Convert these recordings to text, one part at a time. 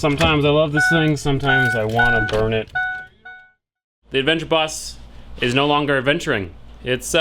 Sometimes I love this thing, sometimes I want to burn it. The adventure bus is no longer adventuring. It's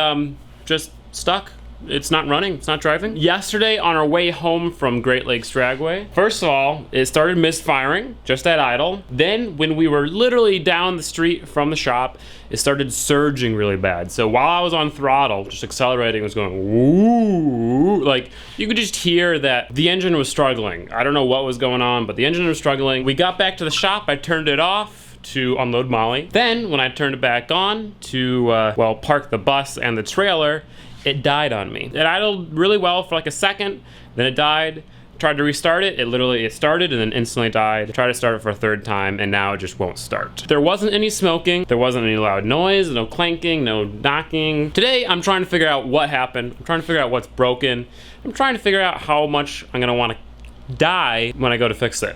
just stuck. It's not running, it's not driving. Yesterday on our way home from Great Lakes Dragway, first of all, it started misfiring, just at idle. Then when we were literally down the street from the shop, it started surging really bad. So while I was on throttle, just accelerating, it was going woo, like you could just hear that the engine was struggling. I don't know what was going on, but the engine was struggling. We got back to the shop, I turned it off to unload Molly. Then when I turned it back on to, well, park the bus and the trailer, it died on me. It idled really well for like a second, then it died. Tried to restart it, it started and then instantly died. Tried to start it for a third time and now it just won't start. There wasn't any smoking, there wasn't any loud noise, no clanking, no knocking. Today I'm trying to figure out what happened. I'm trying to figure out what's broken. I'm trying to figure out how much I'm gonna wanna die when I go to fix it.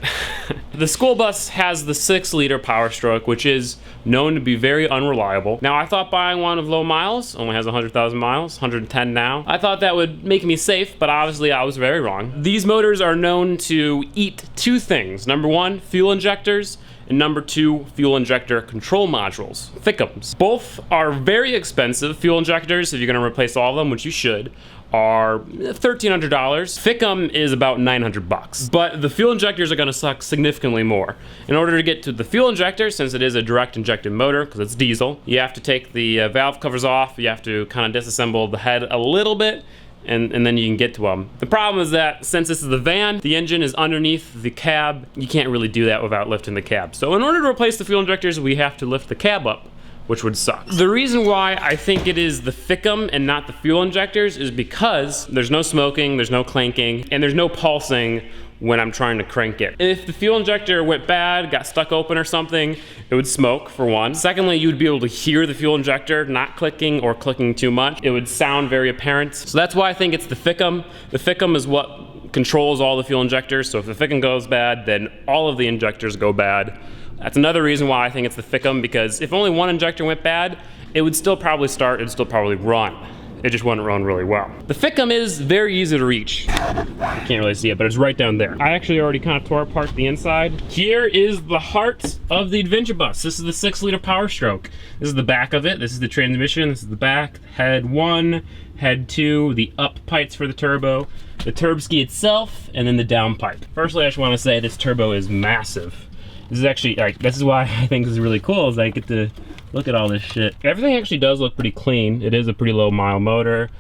The school bus has the 6-liter Powerstroke, which is known to be very unreliable. Now I thought buying one of low miles, only has 100,000 miles, 110 now. I thought that would make me safe, but obviously I was very wrong. These motors are known to eat 2 things. Number 1, fuel injectors, and number 2, fuel injector control modules, FICMs. Both are very expensive. Fuel injectors, if you're gonna replace all of them, which you should, are $1,300. FICM is about 900 bucks. But the fuel injectors are gonna suck significantly more. In order to get to the fuel injector, since it is a direct injected motor, because it's diesel, you have to take the valve covers off, you have to kind of disassemble the head a little bit, and then you can get to them. The problem is that since this is the van, the engine is underneath the cab, you can't really do that without lifting the cab. So in order to replace the fuel injectors, we have to lift the cab up, which would suck. The reason why I think it is the FICM and not the fuel injectors is because there's no smoking, there's no clanking, and there's no pulsing when I'm trying to crank it. If the fuel injector went bad, got stuck open or something, it would smoke, for one. Secondly, you would be able to hear the fuel injector not clicking or clicking too much. It would sound very apparent. So that's why I think it's the FICM. The FICM is what controls all the fuel injectors, so if the FICM goes bad, then all of the injectors go bad. That's another reason why I think it's the FICM, because if only one injector went bad, it would still probably start, it'd still probably run. It just wouldn't run really well. The FICM is very easy to reach. I can't really see it, but it's right down there. I actually already kind of tore apart the inside. Here is the heart of the adventure bus. This is the 6-liter Powerstroke. This is the back of it. This is the transmission. This is the back. Head 1, head 2, the up pipes for the turbo, the turb ski itself, and then the down pipe. Firstly, I just want to say this turbo is massive. This is actually, like, this is why I think this is really cool, is I get to look at all this shit. Everything actually does look pretty clean. It is a pretty low mile motor.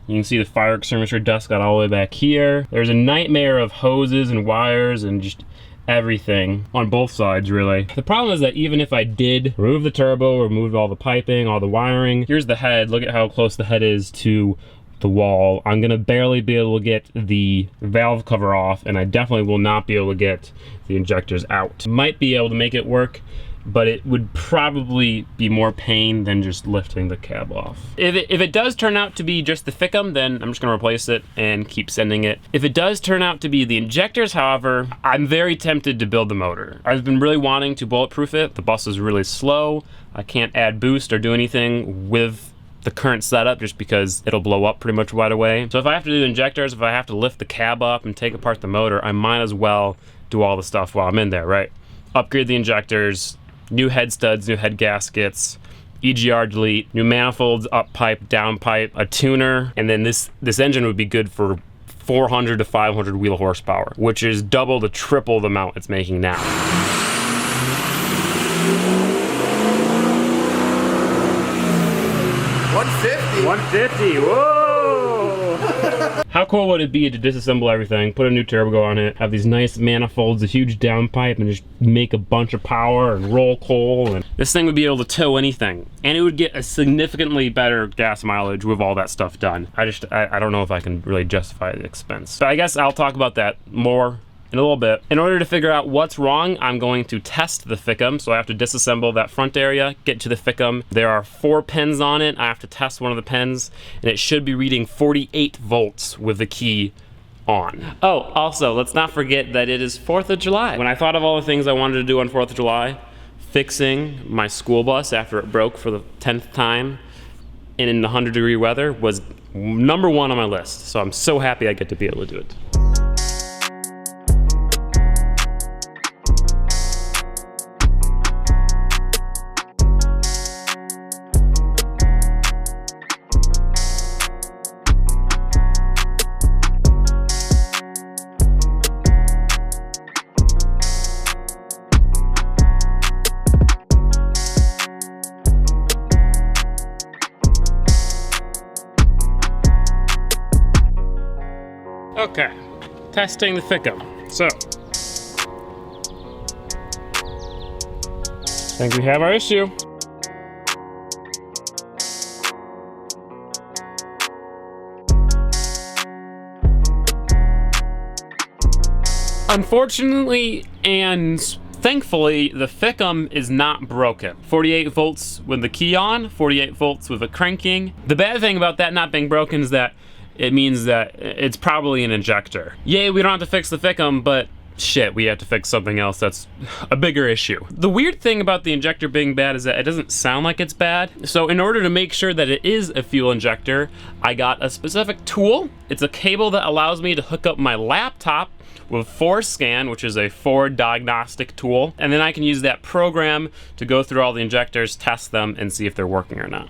You can see the fire extinguisher dust got all the way back here. There's a nightmare of hoses and wires and just everything on both sides, really. The problem is that even if I did remove the turbo, remove all the piping, all the wiring, here's the head. Look at how close the head is to the wall. I'm gonna barely be able to get the valve cover off, and I definitely will not be able to get the injectors out. Might be able to make it work, but it would probably be more pain than just lifting the cab off. If it does turn out to be just the FICM, then I'm just gonna replace it and keep sending it. If it does turn out to be the injectors, however, I'm very tempted to build the motor. I've been really wanting to bulletproof it. The bus is really slow. I can't add boost or do anything with the current setup just because it'll blow up pretty much right away. So if I have to do the injectors, if I have to lift the cab up and take apart the motor, I might as well do all the stuff while I'm in there, right? Upgrade the injectors, new head studs, new head gaskets, EGR delete, new manifolds, up pipe, down pipe, a tuner, and then this engine would be good for 400 to 500 wheel horsepower, which is double to triple the amount it's making now. 150, whoa! How cool would it be to disassemble everything, put a new turbo on it, have these nice manifolds, a huge downpipe, and just make a bunch of power and roll coal, and this thing would be able to tow anything. And it would get a significantly better gas mileage with all that stuff done. I don't know if I can really justify the expense. But I guess I'll talk about that more in a little bit. In order to figure out what's wrong, I'm going to test the FICM. So I have to disassemble that front area, get to the FICM. There are 4 pins on it. I have to test one of the pins, and it should be reading 48 volts with the key on. Oh, also, let's not forget that it is 4th of July. When I thought of all the things I wanted to do on 4th of July, fixing my school bus after it broke for the 10th time and in 100-degree weather was number 1 on my list. So I'm so happy I get to be able to do it. Okay, testing the FICM. So, I think we have our issue. Unfortunately, and thankfully, the FICM is not broken. 48 volts with the key on, 48 volts with a cranking. The bad thing about that not being broken is that it means that it's probably an injector. Yay, we don't have to fix the FICM, but shit, we have to fix something else that's a bigger issue. The weird thing about the injector being bad is that it doesn't sound like it's bad. So in order to make sure that it is a fuel injector, I got a specific tool. It's a cable that allows me to hook up my laptop with ForScan, which is a Ford diagnostic tool, and then I can use that program to go through all the injectors, test them, and see if they're working or not.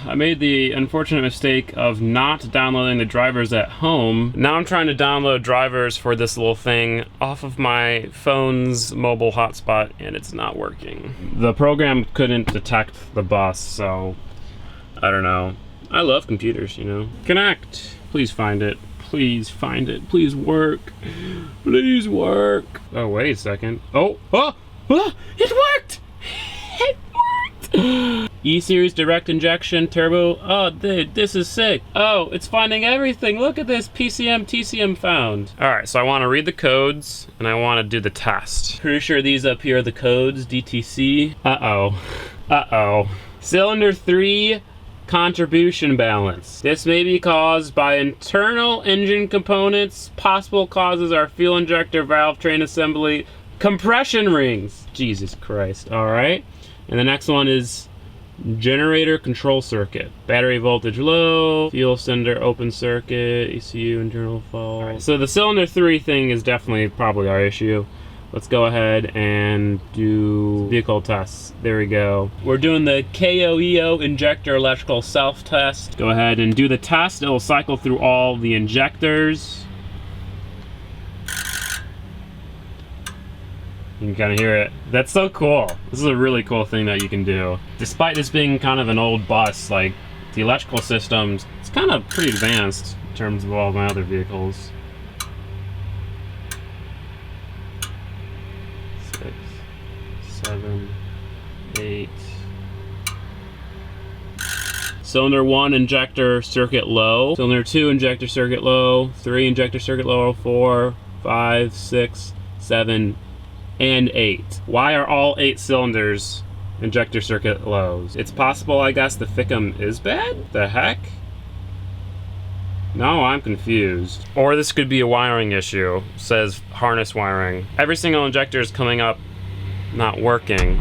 I made the unfortunate mistake of not downloading the drivers at home. Now I'm trying to download drivers for this little thing off of my phone's mobile hotspot, and it's not working. The program couldn't detect the bus, so I don't know. I love computers, you know. Connect. Please find it. Please find it. Please work. Please work. Oh, wait a second. Oh, it worked! It worked! E-Series direct injection turbo. Oh, dude, this is sick. Oh, it's finding everything. Look at this PCM, TCM found. All right, so I want to read the codes and I want to do the test. Pretty sure these up here are the codes, DTC. Uh-oh. Cylinder 3 contribution balance. This may be caused by internal engine components. Possible causes are fuel injector, valve train assembly, compression rings. Jesus Christ. All right. And the next one is generator control circuit. Battery voltage low, fuel cylinder open circuit, ECU internal fault. Right, so the cylinder 3 thing is definitely probably our issue. Let's go ahead and do vehicle tests. There we go. We're doing the KOEO injector electrical self-test. Go ahead and do the test. It will cycle through all the injectors. You can kind of hear it. That's so cool. This is a really cool thing that you can do. Despite this being kind of an old bus, like the electrical systems, it's kind of pretty advanced in terms of all my other vehicles. 6, 7, 8. Cylinder 1 injector circuit low. Cylinder 2 injector circuit low. 3 injector circuit low. 4, 5, 6, 7, and 8. Why are all 8 cylinders injector circuit lows? It's possible, I guess, the FICM is bad? The heck? No, I'm confused. Or this could be a wiring issue. It says harness wiring. Every single injector is coming up not working.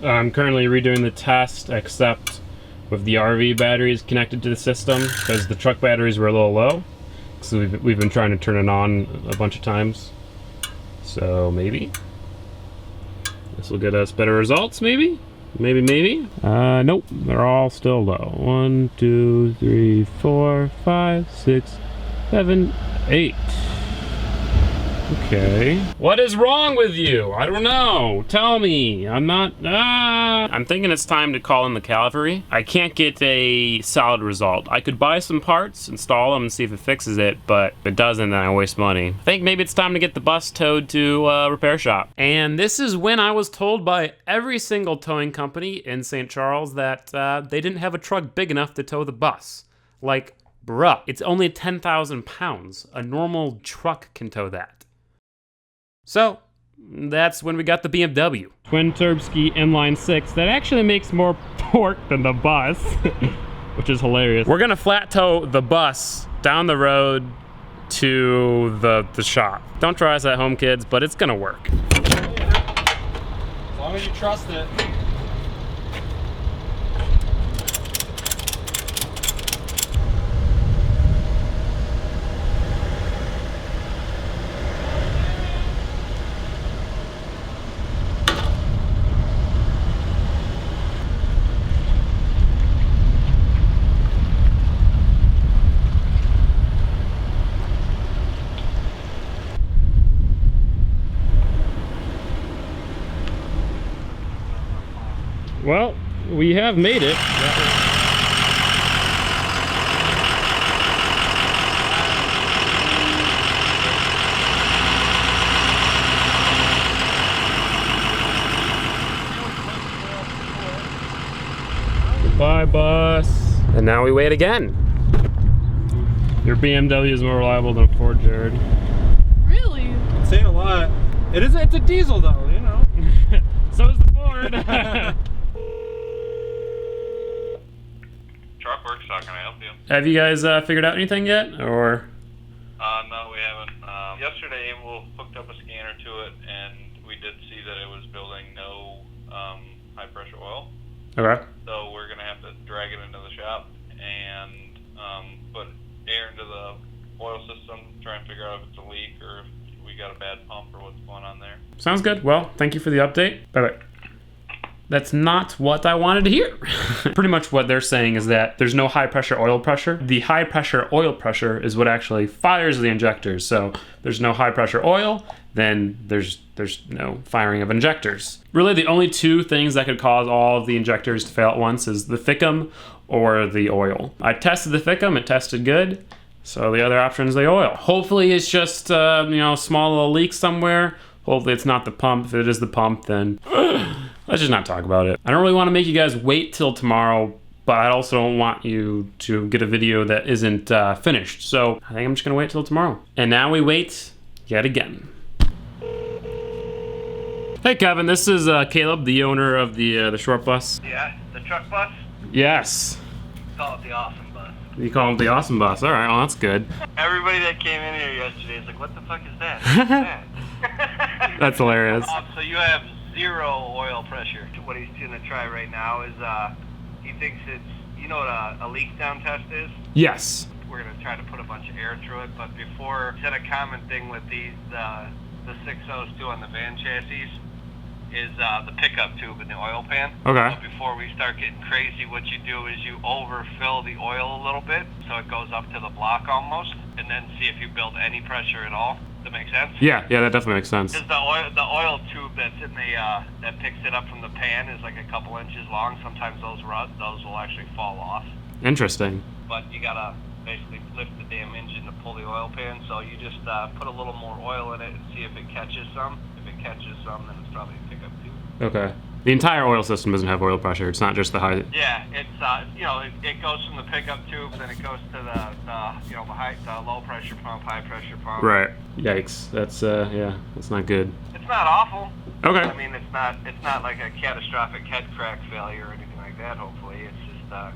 I'm currently redoing the test, except with the RV batteries connected to the system, because the truck batteries were a little low. So we've been trying to turn it on a bunch of times. So maybe this will get us better results, maybe? Maybe? Nope, they're all still low. 1, 2, 3, 4, 5, 6, 7, 8. Okay. What is wrong with you? I don't know. Tell me. I'm not. I'm thinking it's time to call in the cavalry. I can't get a solid result. I could buy some parts, install them, and see if it fixes it, but if it doesn't, then I waste money. I think maybe it's time to get the bus towed to a repair shop. And this is when I was told by every single towing company in St. Charles that they didn't have a truck big enough to tow the bus. Like, bruh, it's only 10,000 pounds. A normal truck can tow that. So, that's when we got the BMW. Twin Turbski inline 6 that actually makes more torque than the bus, which is hilarious. We're gonna flat tow the bus down the road to the shop. Don't try us at home, kids, but it's gonna work. As long as you trust it. Well, we have made it. Goodbye, bus. And now we wait again. Your BMW is more reliable than a Ford, Jared. Really? It's saying a lot. It's a diesel though, you know. So is the Ford. Truck works, how can I help you? Have you guys figured out anything yet, or? No, we haven't. Yesterday we hooked up a scanner to it, and we did see that it was building no high pressure oil. Okay. So we're gonna have to drag it into the shop and put air into the oil system, try and figure out if it's a leak or if we got a bad pump or what's going on there. Sounds good. Well, thank you for the update. Bye-bye. That's not what I wanted to hear. Pretty much what they're saying is that there's no high pressure oil pressure. The high pressure oil pressure is what actually fires the injectors. So there's no high pressure oil, then there's no firing of injectors. Really the only two things that could cause all of the injectors to fail at once is the FICM or the oil. I tested the FICM, it tested good. So the other option is the oil. Hopefully it's just a small little leak somewhere. Hopefully it's not the pump. If it is the pump, then let's just not talk about it. I don't really want to make you guys wait till tomorrow, but I also don't want you to get a video that isn't finished. So I think I'm just gonna wait till tomorrow. And now we wait yet again. Hey Kevin, this is Caleb, the owner of the short bus. Yeah, the truck bus? Yes. Call it the awesome bus. You call it the awesome bus. All right, well that's good. Everybody that came in here yesterday is like, what the fuck is that? What's that? That's hilarious. So you have 0 oil pressure. What he's gonna try right now is he thinks it's, you know what a leak down test is? Yes. We're gonna try to put a bunch of air through it, but before, he said a common thing with these, the 6.0s on the van chassis is the pickup tube in the oil pan. Okay. So before we start getting crazy, what you do is you overfill the oil a little bit so it goes up to the block almost, and then see if you build any pressure at all. Does that make sense? Yeah, that definitely makes sense. Because the oil tube that's in the that picks it up from the pan is like a couple inches long. Sometimes those will actually fall off. Interesting. But you gotta basically lift the damn engine to pull the oil pan. So you just put a little more oil in it and see if it catches some. If it catches some, then it's probably a pickup tube. Okay. The entire oil system doesn't have oil pressure. It's not just the high. Yeah, it's it goes from the pickup tube, then it goes to the low pressure pump, high pressure pump. Right. Yikes. That's that's not good. It's not awful. Okay. I mean, it's not like a catastrophic head crack failure or anything like that. Hopefully, it's just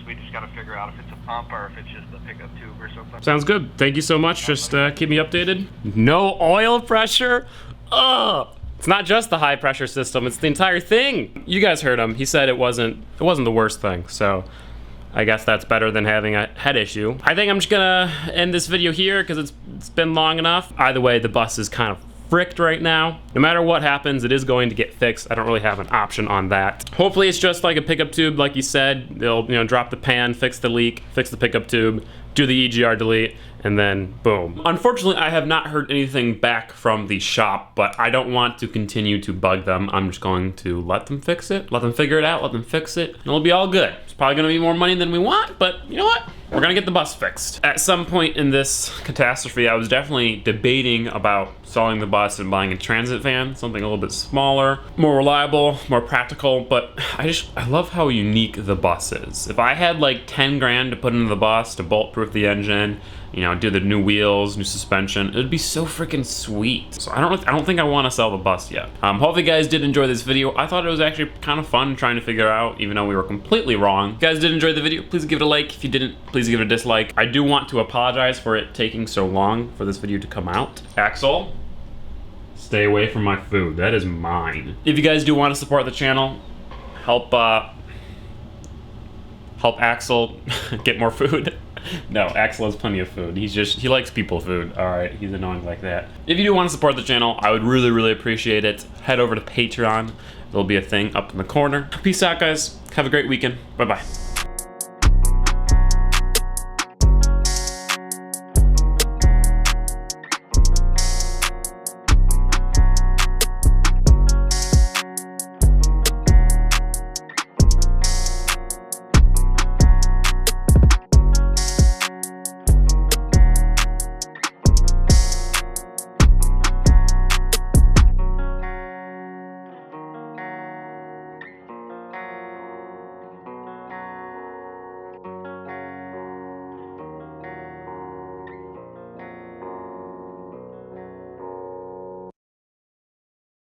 we just got to figure out if it's a pump or if it's just the pickup tube or something. Sounds good. Thank you so much. Just keep me updated. No oil pressure? Ugh. It's not just the high pressure system, it's the entire thing. You guys heard him. He said it wasn't the worst thing. So I guess that's better than having a head issue. I think I'm just gonna end this video here because it's been long enough. Either way, the bus is kind of fricked right now. No matter what happens, it is going to get fixed. I don't really have an option on that. Hopefully it's just like a pickup tube, like you said. They'll drop the pan, fix the leak, fix the pickup tube, do the EGR delete, and then boom. Unfortunately, I have not heard anything back from the shop, but I don't want to continue to bug them. I'm just going to let them fix it, let them figure it out, let them fix it, and it'll be all good. It's probably gonna be more money than we want, but you know what? We're gonna get the bus fixed. At some point in this catastrophe, I was definitely debating about selling the bus and buying a transit van, something a little bit smaller, more reliable, more practical, but I love how unique the bus is. If I had like 10 grand to put into the bus to bulletproof the engine, do the new wheels, new suspension, it would be so freaking sweet. So I don't think I want to sell the bus yet. Hopefully you guys did enjoy this video. I thought it was actually kind of fun trying to figure out, even though we were completely wrong. If you guys did enjoy the video, please give it a like. If you didn't, please give it a dislike. I do want to apologize for it taking so long for this video to come out. Axel, stay away from my food. That is mine. If you guys do want to support the channel, help Axel get more food. No, Axel has plenty of food. He likes people food. All right, he's annoying like that. If you do want to support the channel, I would really, really appreciate it. Head over to Patreon. There'll be a thing up in the corner. Peace out, guys. Have a great weekend. Bye-bye.